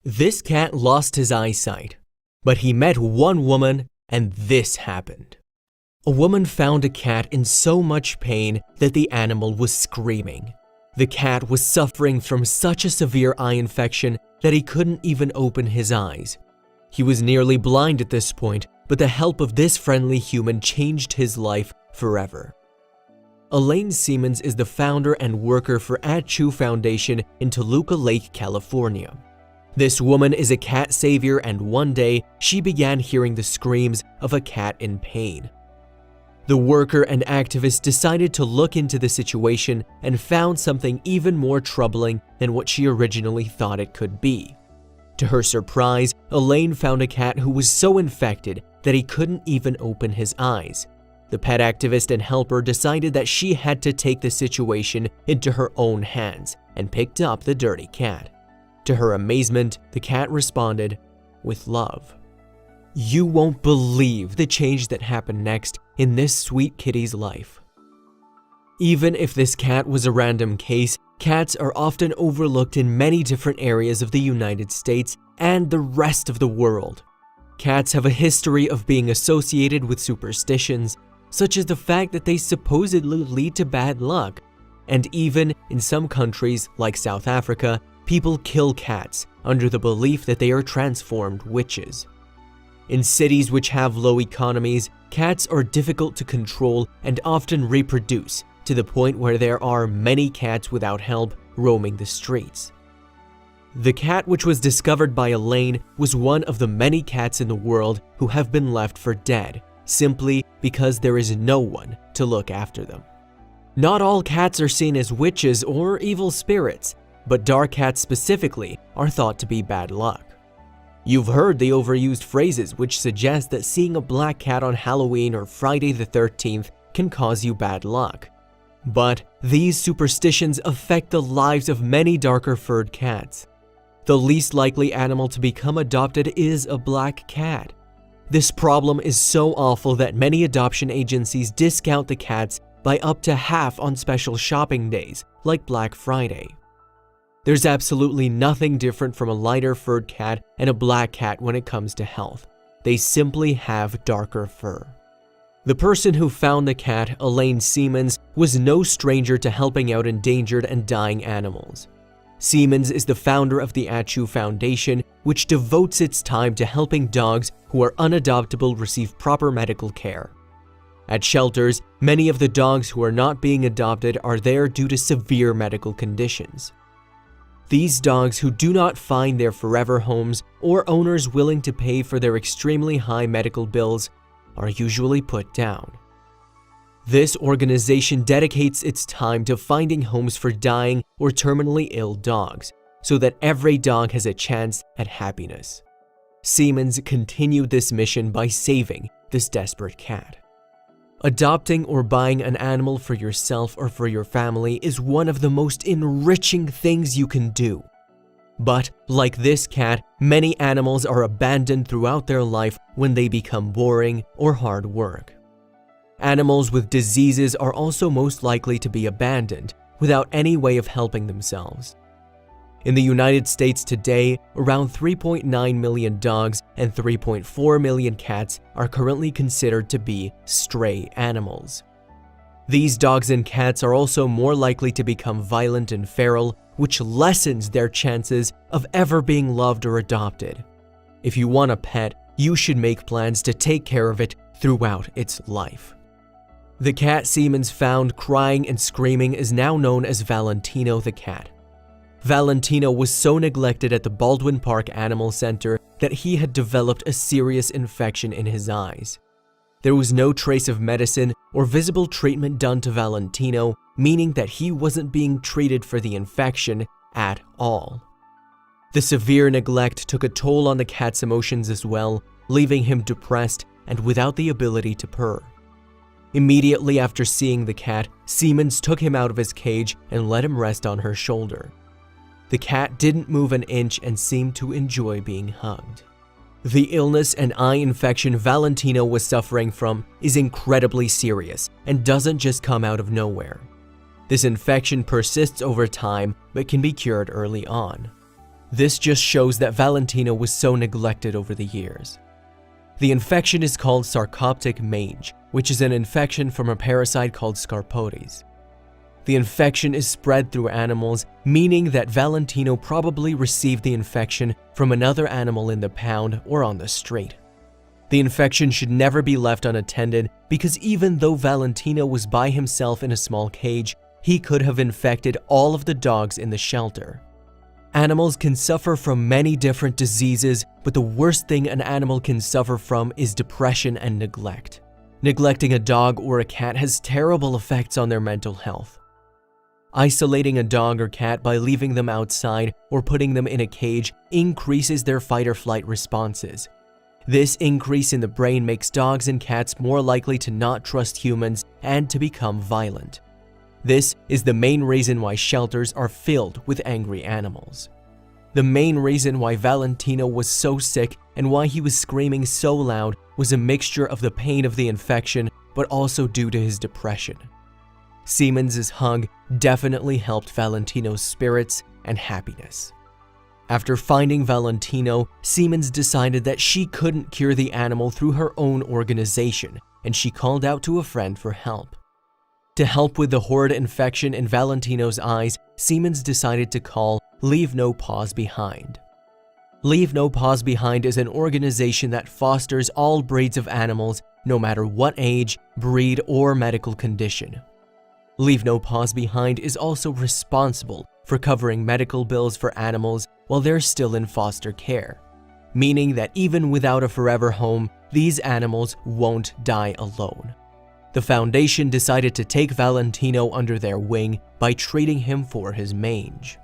This cat lost his eyesight, but he met one woman and this happened. A woman found a cat in so much pain that the animal was screaming. The cat was suffering from such a severe eye infection that he couldn't even open his eyes. He was nearly blind at this point, but the help of this friendly human changed his life forever. Elaine Siemens is the founder and worker for At-Chu Foundation in Toluca Lake, California. This woman is a cat savior, and one day she began hearing the screams of a cat in pain. The worker and activist decided to look into the situation and found something even more troubling than what she originally thought it could be. To her surprise, Elaine found a cat who was so infected that he couldn't even open his eyes. The pet activist and helper decided that she had to take the situation into her own hands and picked up the dirty cat. To her amazement, the cat responded with love. You won't believe the change that happened next in this sweet kitty's life. Even if this cat was a random case, cats are often overlooked in many different areas of the United States and the rest of the world. Cats have a history of being associated with superstitions, such as the fact that they supposedly lead to bad luck. And even in some countries like South Africa, people kill cats under the belief that they are transformed witches. In cities which have low economies, cats are difficult to control and often reproduce to the point where there are many cats without help roaming the streets. The cat which was discovered by Elaine was one of the many cats in the world who have been left for dead, simply because there is no one to look after them. Not all cats are seen as witches or evil spirits, but dark cats specifically are thought to be bad luck. You've heard the overused phrases which suggest that seeing a black cat on Halloween or Friday the 13th can cause you bad luck. But these superstitions affect the lives of many darker furred cats. The least likely animal to become adopted is a black cat. This problem is so awful that many adoption agencies discount the cats by up to half on special shopping days, like Black Friday. There's absolutely nothing different from a lighter furred cat and a black cat when it comes to health. They simply have darker fur. The person who found the cat, Elaine Siemens, was no stranger to helping out endangered and dying animals. Siemens is the founder of the At-Chu Foundation, which devotes its time to helping dogs who are unadoptable receive proper medical care. At shelters, many of the dogs who are not being adopted are there due to severe medical conditions. These dogs who do not find their forever homes or owners willing to pay for their extremely high medical bills are usually put down. This organization dedicates its time to finding homes for dying or terminally ill dogs, so that every dog has a chance at happiness. Siemens continued this mission by saving this desperate cat. Adopting or buying an animal for yourself or for your family is one of the most enriching things you can do. But, like this cat, many animals are abandoned throughout their life when they become boring or hard work. Animals with diseases are also most likely to be abandoned without any way of helping themselves. In the United States today, around 3.9 million dogs and 3.4 million cats are currently considered to be stray animals. These dogs and cats are also more likely to become violent and feral, which lessens their chances of ever being loved or adopted. If you want a pet, you should make plans to take care of it throughout its life. The cat Siemens found crying and screaming is now known as Valentino the cat. Valentino was so neglected at the Baldwin Park Animal Center that he had developed a serious infection in his eyes. There was no trace of medicine or visible treatment done to Valentino, meaning that he wasn't being treated for the infection at all. The severe neglect took a toll on the cat's emotions as well, leaving him depressed and without the ability to purr. Immediately after seeing the cat, Siemens took him out of his cage and let him rest on her shoulder. The cat didn't move an inch and seemed to enjoy being hugged. The illness and eye infection Valentino was suffering from is incredibly serious and doesn't just come out of nowhere. This infection persists over time but can be cured early on. This just shows that Valentino was so neglected over the years. The infection is called sarcoptic mange, which is an infection from a parasite called Scarpotes. The infection is spread through animals, meaning that Valentino probably received the infection from another animal in the pound or on the street. The infection should never be left unattended because even though Valentino was by himself in a small cage, he could have infected all of the dogs in the shelter. Animals can suffer from many different diseases, but the worst thing an animal can suffer from is depression and neglect. Neglecting a dog or a cat has terrible effects on their mental health. Isolating a dog or cat by leaving them outside or putting them in a cage increases their fight-or-flight responses. This increase in the brain makes dogs and cats more likely to not trust humans and to become violent. This is the main reason why shelters are filled with angry animals. The main reason why Valentino was so sick and why he was screaming so loud was a mixture of the pain of the infection, but also due to his depression. Siemens' hug definitely helped Valentino's spirits and happiness. After finding Valentino, Siemens decided that she couldn't cure the animal through her own organization, and she called out to a friend for help. To help with the horrid infection in Valentino's eyes, Siemens decided to call Leave No Paws Behind. Leave No Paws Behind is an organization that fosters all breeds of animals, no matter what age, breed, or medical condition. Leave No Paws Behind is also responsible for covering medical bills for animals while they're still in foster care, meaning that even without a forever home, these animals won't die alone. The foundation decided to take Valentino under their wing by treating him for his mange.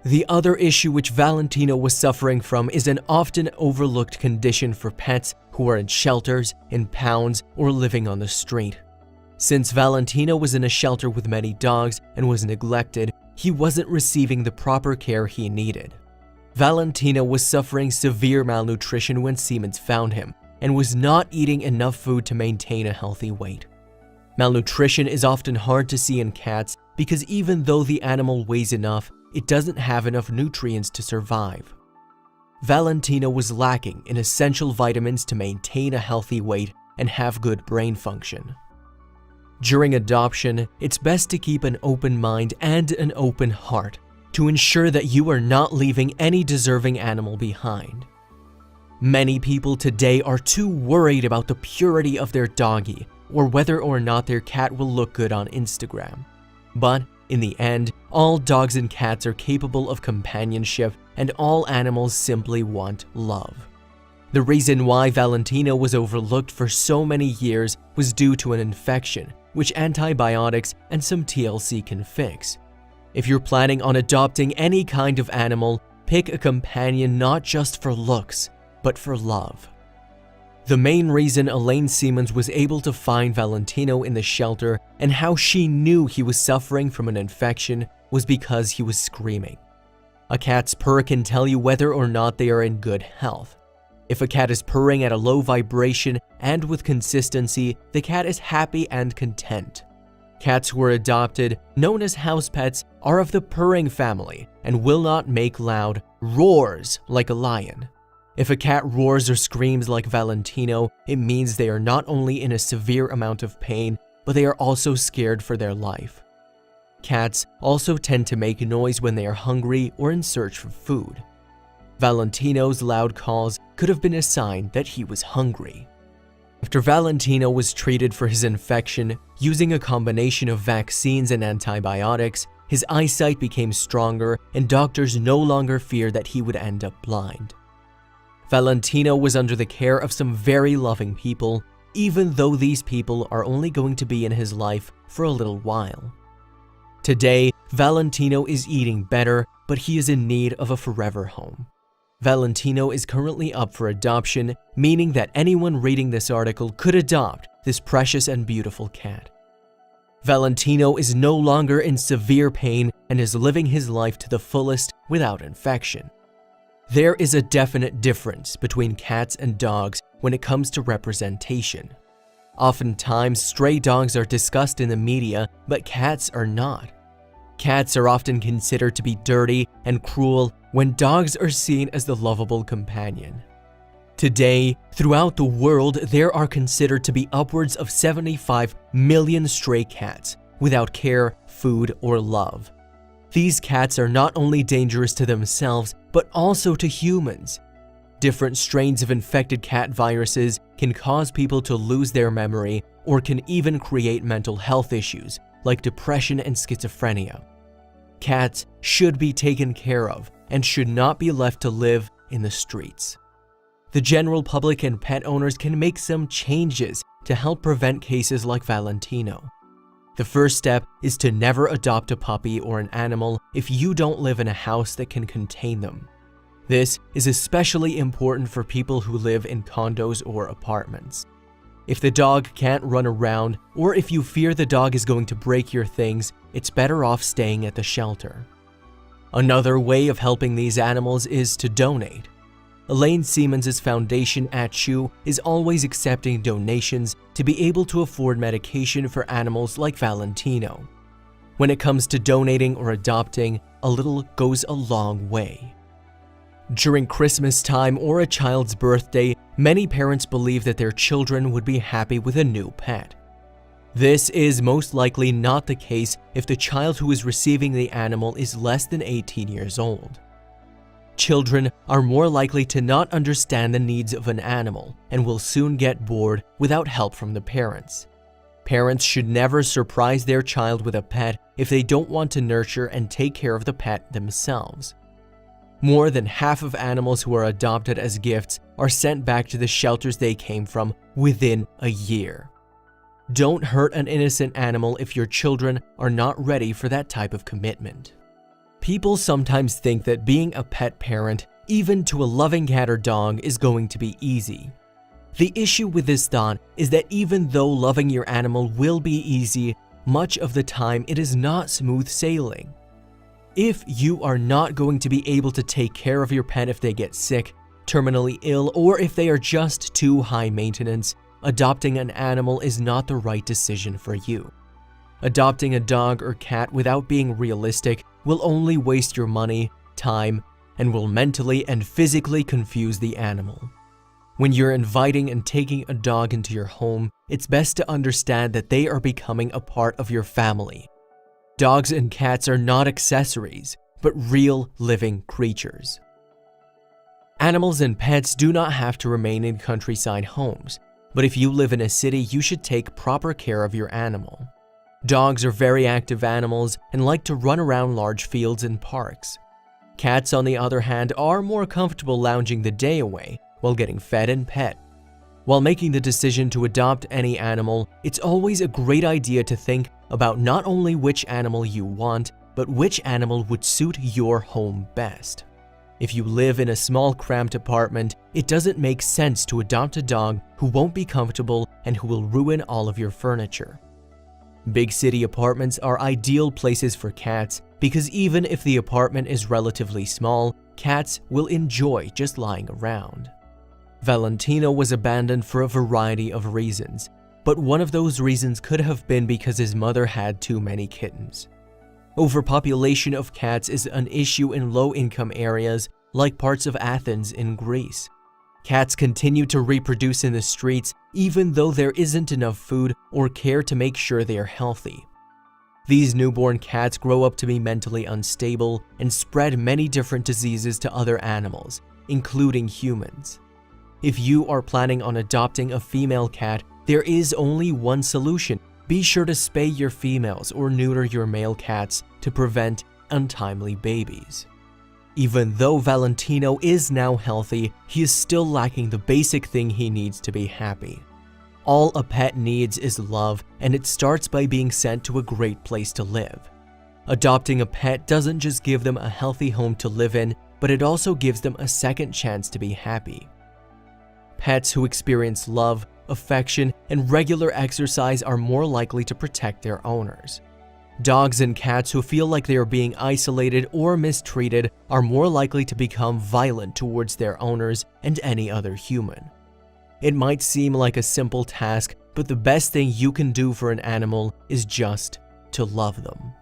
The other issue which Valentino was suffering from is an often overlooked condition for pets who are in shelters, in pounds, or living on the street. Since Valentino was in a shelter with many dogs and was neglected, he wasn't receiving the proper care he needed. Valentino was suffering severe malnutrition when Siemens found him and was not eating enough food to maintain a healthy weight. Malnutrition is often hard to see in cats because even though the animal weighs enough, it doesn't have enough nutrients to survive. Valentino was lacking in essential vitamins to maintain a healthy weight and have good brain function. During adoption, it's best to keep an open mind and an open heart to ensure that you are not leaving any deserving animal behind. Many people today are too worried about the purity of their doggy or whether or not their cat will look good on Instagram. But in the end, all dogs and cats are capable of companionship and all animals simply want love. The reason why Valentino was overlooked for so many years was due to an infection, which antibiotics and some TLC can fix. If you're planning on adopting any kind of animal, pick a companion not just for looks, but for love. The main reason Elaine Siemens was able to find Valentino in the shelter and how she knew he was suffering from an infection was because he was screaming. A cat's purr can tell you whether or not they are in good health. If a cat is purring at a low vibration and with consistency, the cat is happy and content. Cats who are adopted, known as house pets, are of the purring family and will not make loud roars like a lion. If a cat roars or screams like Valentino, it means they are not only in a severe amount of pain, but they are also scared for their life. Cats also tend to make noise when they are hungry or in search for food. Valentino's loud calls could have been a sign that he was hungry. After Valentino was treated for his infection, using a combination of vaccines and antibiotics, his eyesight became stronger and doctors no longer feared that he would end up blind. Valentino was under the care of some very loving people, even though these people are only going to be in his life for a little while. Today, Valentino is eating better, but he is in need of a forever home. Valentino is currently up for adoption, meaning that anyone reading this article could adopt this precious and beautiful cat. Valentino is no longer in severe pain and is living his life to the fullest without infection. There is a definite difference between cats and dogs when it comes to representation. Oftentimes, stray dogs are discussed in the media, but cats are not. Cats are often considered to be dirty and cruel when dogs are seen as the lovable companion. Today, throughout the world, there are considered to be upwards of 75 million stray cats without care, food, or love. These cats are not only dangerous to themselves, but also to humans. Different strains of infected cat viruses can cause people to lose their memory or can even create mental health issues like depression and schizophrenia. Cats should be taken care of and should not be left to live in the streets. The general public and pet owners can make some changes to help prevent cases like Valentino. The first step is to never adopt a puppy or an animal if you don't live in a house that can contain them. This is especially important for people who live in condos or apartments. If the dog can't run around, or if you fear the dog is going to break your things, it's better off staying at the shelter. Another way of helping these animals is to donate. Elaine Siemens' foundation at Chew is always accepting donations to be able to afford medication for animals like Valentino. When it comes to donating or adopting, a little goes a long way. During Christmas time or a child's birthday, many parents believe that their children would be happy with a new pet. This is most likely not the case if the child who is receiving the animal is less than 18 years old. Children are more likely to not understand the needs of an animal and will soon get bored without help from the parents. Parents should never surprise their child with a pet if they don't want to nurture and take care of the pet themselves. More than half of animals who are adopted as gifts are sent back to the shelters they came from within a year. Don't hurt an innocent animal if your children are not ready for that type of commitment. People sometimes think that being a pet parent, even to a loving cat or dog, is going to be easy. The issue with this thought is that even though loving your animal will be easy, much of the time it is not smooth sailing. If you are not going to be able to take care of your pet if they get sick, terminally ill, or if they are just too high maintenance, adopting an animal is not the right decision for you. Adopting a dog or cat without being realistic will only waste your money, time, and will mentally and physically confuse the animal. When you're inviting and taking a dog into your home, it's best to understand that they are becoming a part of your family. Dogs and cats are not accessories, but real living creatures. Animals and pets do not have to remain in countryside homes, but if you live in a city, you should take proper care of your animal. Dogs are very active animals and like to run around large fields and parks. Cats, on the other hand, are more comfortable lounging the day away while getting fed and pet. While making the decision to adopt any animal, it's always a great idea to think about not only which animal you want, but which animal would suit your home best. If you live in a small cramped apartment, it doesn't make sense to adopt a dog who won't be comfortable and who will ruin all of your furniture. Big city apartments are ideal places for cats because even if the apartment is relatively small, cats will enjoy just lying around. Valentino was abandoned for a variety of reasons, but one of those reasons could have been because his mother had too many kittens. Overpopulation of cats is an issue in low-income areas like parts of Athens in Greece. Cats continue to reproduce in the streets even though there isn't enough food or care to make sure they are healthy. These newborn cats grow up to be mentally unstable and spread many different diseases to other animals, including humans. If you are planning on adopting a female cat, there is only one solution. Be sure to spay your females or neuter your male cats to prevent untimely babies. Even though Valentino is now healthy, he is still lacking the basic thing he needs to be happy. All a pet needs is love, and it starts by being sent to a great place to live. Adopting a pet doesn't just give them a healthy home to live in, but it also gives them a second chance to be happy. Pets who experience love, affection, and regular exercise are more likely to protect their owners. Dogs and cats who feel like they are being isolated or mistreated are more likely to become violent towards their owners and any other human. It might seem like a simple task, but the best thing you can do for an animal is just to love them.